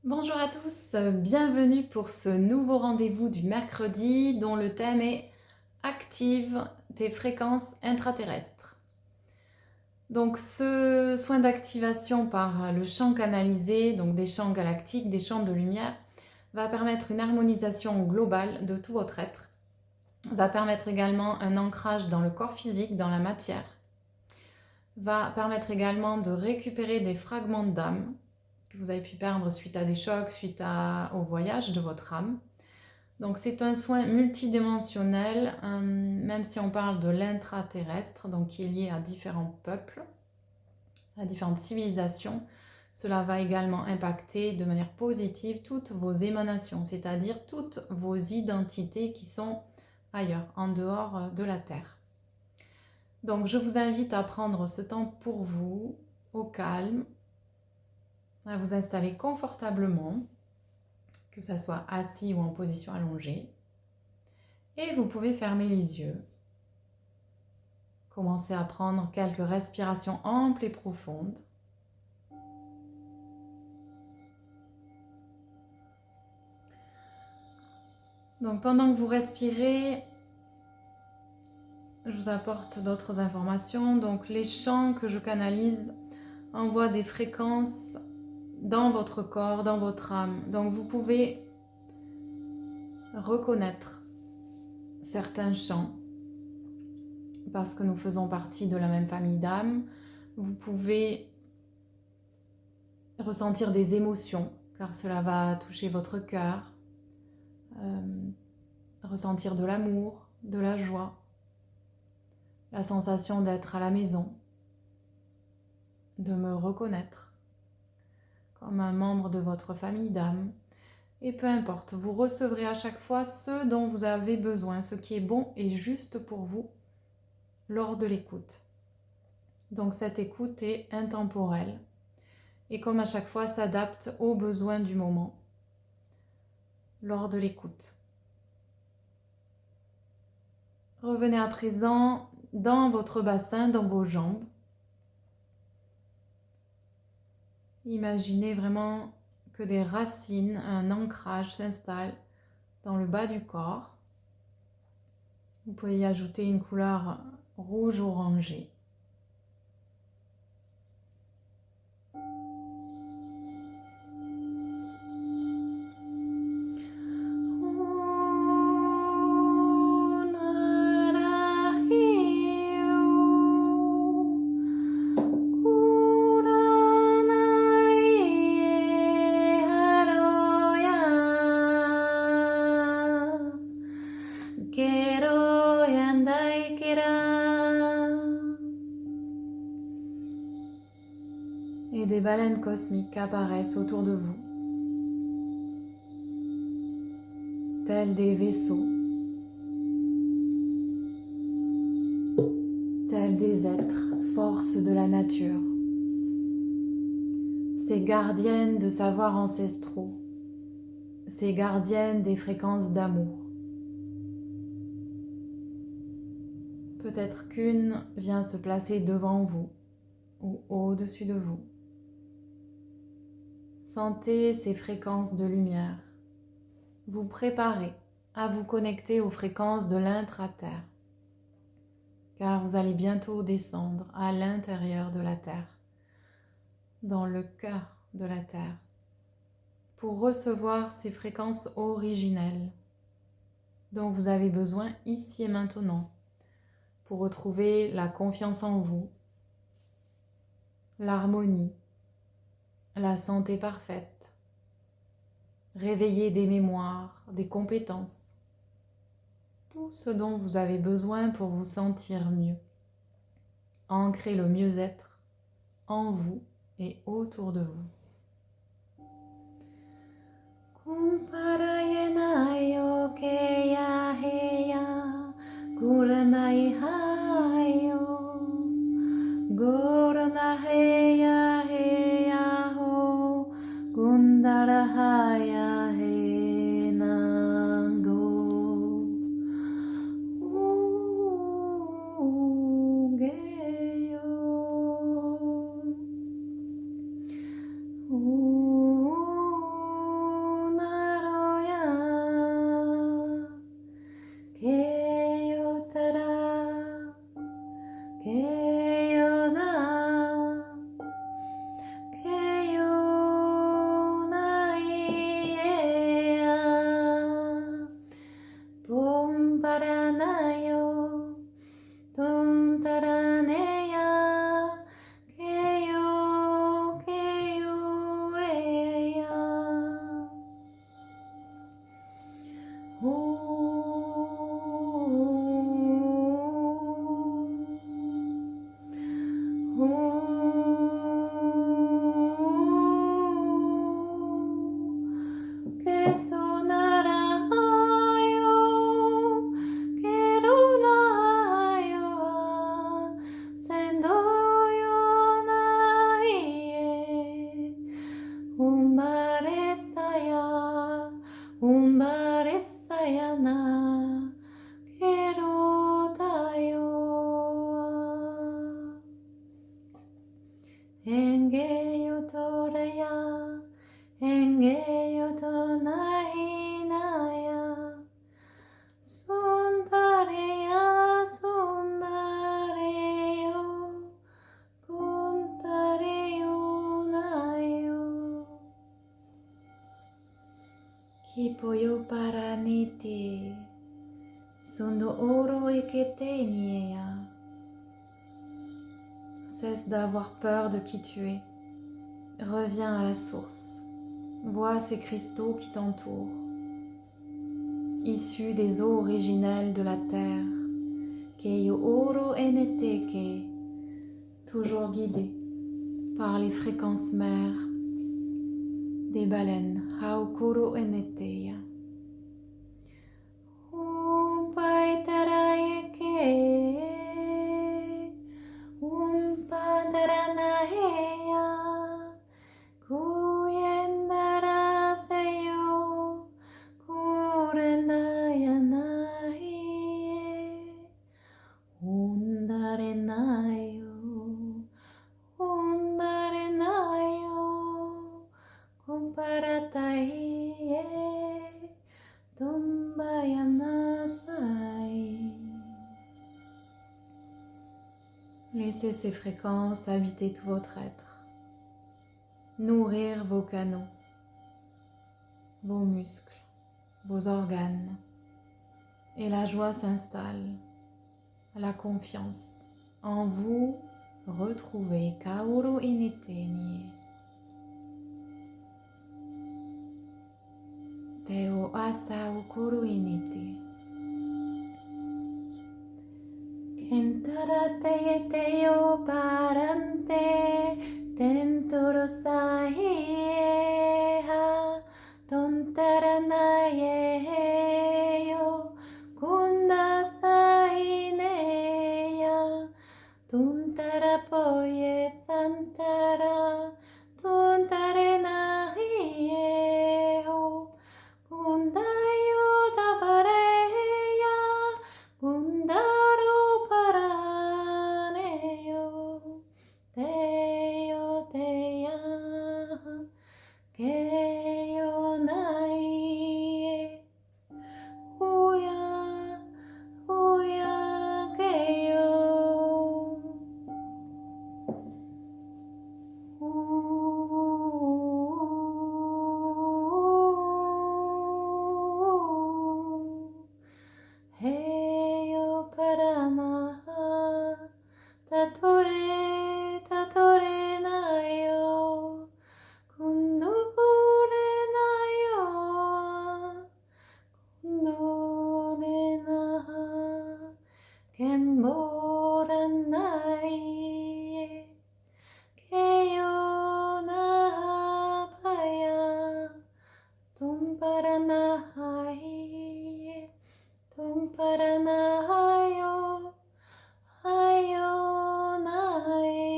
Bonjour à tous, bienvenue pour ce nouveau rendez-vous du mercredi dont le thème est Active tes fréquences intraterrestres. Donc ce soin d'activation par le champ canalisé, donc des champs galactiques, des champs de lumière, va permettre une harmonisation globale de tout votre être, va permettre également un ancrage dans le corps physique, dans la matière, va permettre également de récupérer des fragments d'âme que vous avez pu perdre suite à des chocs, suite au voyage de votre âme. Donc c'est un soin multidimensionnel, même si on parle de l'intraterrestre, donc qui est lié à différents peuples, à différentes civilisations. Cela va également impacter de manière positive toutes vos émanations, c'est-à-dire toutes vos identités qui sont ailleurs, en dehors de la Terre. Donc je vous invite à prendre ce temps pour vous, au calme, à vous installer confortablement, que ce soit assis ou en position allongée. Et vous pouvez fermer les yeux. Commencez à prendre quelques respirations amples et profondes. Donc pendant que vous respirez, je vous apporte d'autres informations. Donc les chants que je canalise envoient des fréquences dans votre corps, dans votre âme. Donc vous pouvez reconnaître certains chants parce que nous faisons partie de la même famille d'âmes. Vous pouvez ressentir des émotions car cela va toucher votre cœur. Ressentir de l'amour, de la joie, la sensation d'être à la maison, de me reconnaître comme un membre de votre famille d'âme. Et peu importe, vous recevrez à chaque fois ce dont vous avez besoin, ce qui est bon et juste pour vous lors de l'écoute. Donc cette écoute est intemporelle et comme à chaque fois s'adapte aux besoins du moment lors de l'écoute. Revenez à présent dans votre bassin, dans vos jambes. Imaginez vraiment que des racines, un ancrage s'installe dans le bas du corps. Vous pouvez y ajouter une couleur rouge-orangée. Et des baleines cosmiques apparaissent autour de vous, tels des vaisseaux, tels des êtres, forces de la nature, ces gardiennes de savoirs ancestraux, ces gardiennes des fréquences d'amour. Peut-être qu'une vient se placer devant vous ou au-dessus de vous. Sentez ces fréquences de lumière. Vous préparez à vous connecter aux fréquences de l'intra-terre, car vous allez bientôt descendre à l'intérieur de la Terre, dans le cœur de la Terre, pour recevoir ces fréquences originelles dont vous avez besoin ici et maintenant, pour retrouver la confiance en vous, l'harmonie, la santé parfaite, réveiller des mémoires, des compétences, tout ce dont vous avez besoin pour vous sentir mieux, ancrer le mieux-être en vous et autour de vous. Kumparayenai okeya heya kuranai hayo gorana heya heya ho gundara haya he nango ugeyo Engeyo Toreya, Engeyo Tonahinaya, Sundareya, Sundareyo, Kuntareyo Nayo, Kipoyo Paraniti, Sundo Oro Eketenia. Cesse d'avoir peur de qui tu es. Reviens à la source. Vois ces cristaux qui t'entourent, issus des eaux originelles de la terre. Keio oro eneteke, toujours guidé par les fréquences mères des baleines. Haokoro eneteya. Laissez ces fréquences habiter tout votre être, nourrir vos canaux, vos muscles, vos organes, et la joie s'installe, la confiance en vous. Retrouvez Kaoru Initenie. Teo Asa Okuru Initi. Kentarate Teo Parante Tentoro Saieha Tontaranayeyo Kunda Saineya Tuntarapoye Santara Tuntarenahieo Kundayo Dabareya Kundaro Paraneyo Teyo Teya Keyo Nai Uya Uya Keyo Heyo Paranaha Tatore Tatore Nayo Kundore Nayo Kundore Naha Kembora Nai Keyo Nahapaya Tumparanahaye Tumparanahayo Hayo Nahaye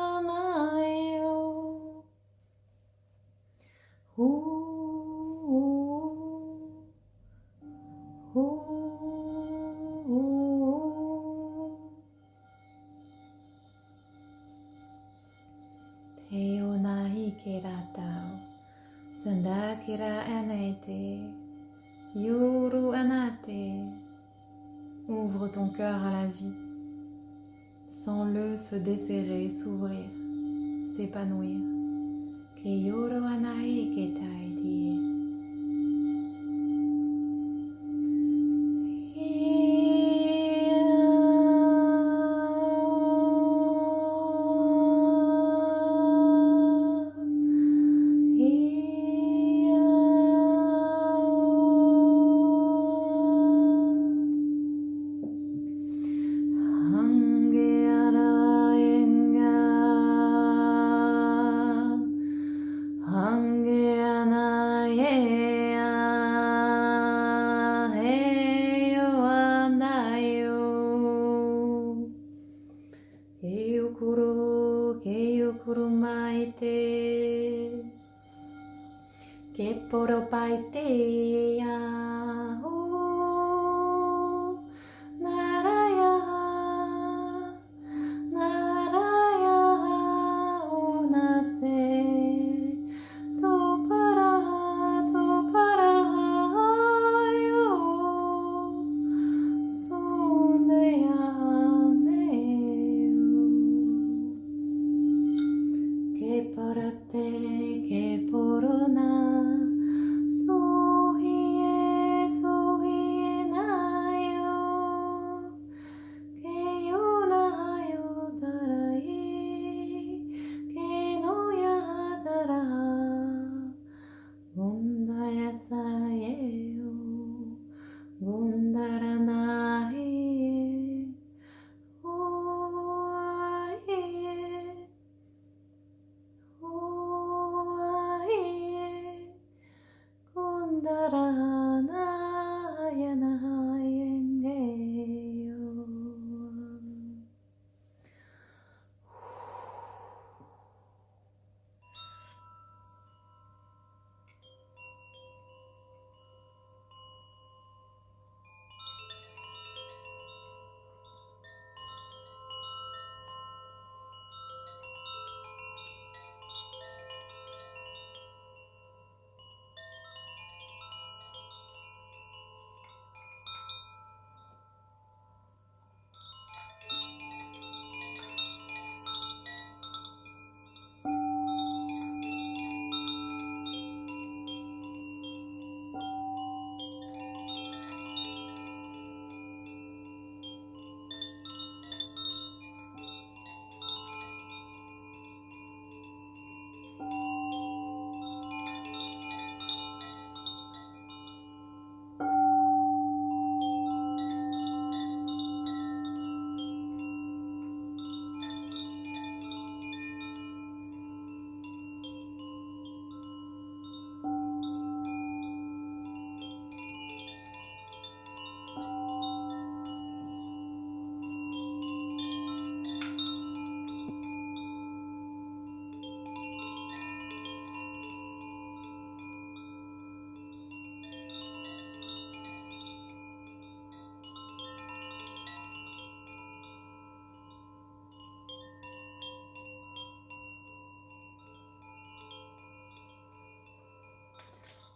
Ayamayo Teo nahi keratao Sandakira anete Yuru anate. Ouvre ton cœur à la vie. Sens-le se desserrer, s'ouvrir, s'épanouir. Keyoro anae ketai die. Keiokuro maite ke poro pai te a o naraya naraya o nase to para yo sondeya ke porate ke porona sohie na yo ke yo na yo tarai ke no ya tara gondaya sa yo gondara na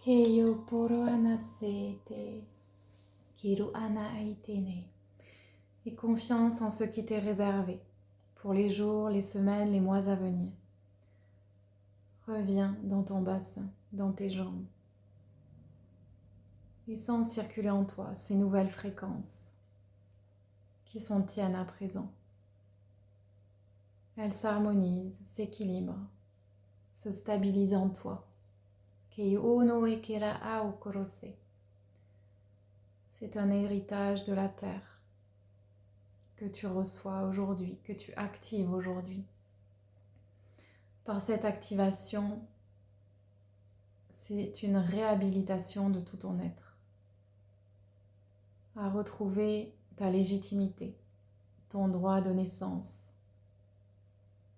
Keio poro anasete, kiru ana aitene. Et confiance en ce qui t'est réservé pour les jours, les semaines, les mois à venir. Reviens dans ton bassin, dans tes jambes. Et sens circuler en toi ces nouvelles fréquences qui sont tiennes à présent. Elles s'harmonisent, s'équilibrent, se stabilisent en toi. C'est un héritage de la terre que tu reçois aujourd'hui, que tu actives aujourd'hui. Par cette activation, c'est une réhabilitation de tout ton être, à retrouver ta légitimité, ton droit de naissance,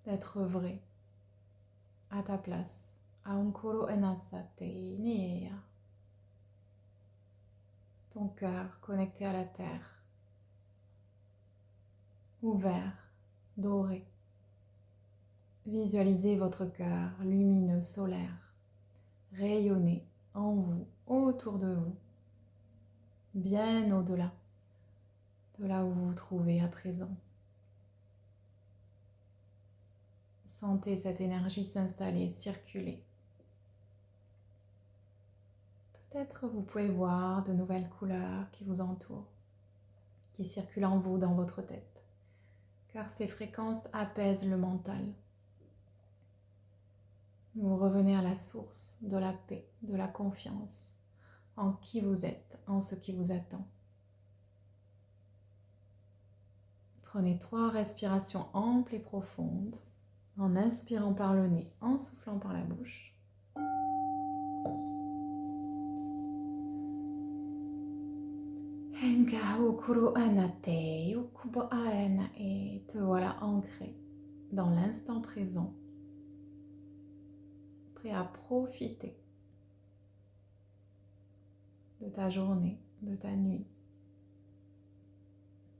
d'être vrai, à ta place. Aonkoro enasate niea. Ton cœur connecté à la terre, ouvert, doré. Visualisez votre cœur lumineux, solaire, rayonner en vous, autour de vous, bien au-delà de là où vous vous trouvez à présent. Sentez cette énergie s'installer, circuler. Peut-être vous pouvez voir de nouvelles couleurs qui vous entourent, qui circulent en vous, dans votre tête, car ces fréquences apaisent le mental. Vous revenez à la source de la paix, de la confiance en qui vous êtes, en ce qui vous attend. Prenez 3 respirations amples et profondes, en inspirant par le nez, en soufflant par la bouche. Te voilà ancré dans l'instant présent, prêt à profiter de ta journée, de ta nuit.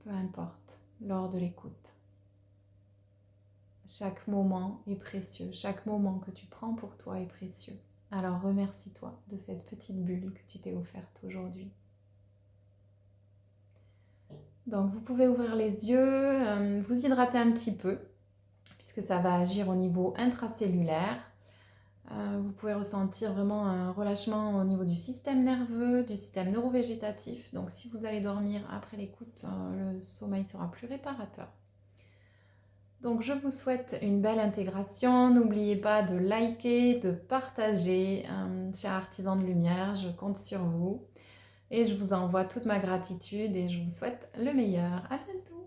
Peu importe, lors de l'écoute. Chaque moment est précieux, chaque moment que tu prends pour toi est précieux. Alors remercie-toi de cette petite bulle que tu t'es offerte aujourd'hui. Donc vous pouvez ouvrir les yeux, vous hydrater un petit peu, puisque ça va agir au niveau intracellulaire. Vous pouvez ressentir vraiment un relâchement au niveau du système nerveux, du système neurovégétatif. Donc si vous allez dormir après l'écoute, le sommeil sera plus réparateur. Donc je vous souhaite une belle intégration. N'oubliez pas de liker, de partager. Chers artisans de lumière, je compte sur vous. Et je vous envoie toute ma gratitude et je vous souhaite le meilleur. À bientôt!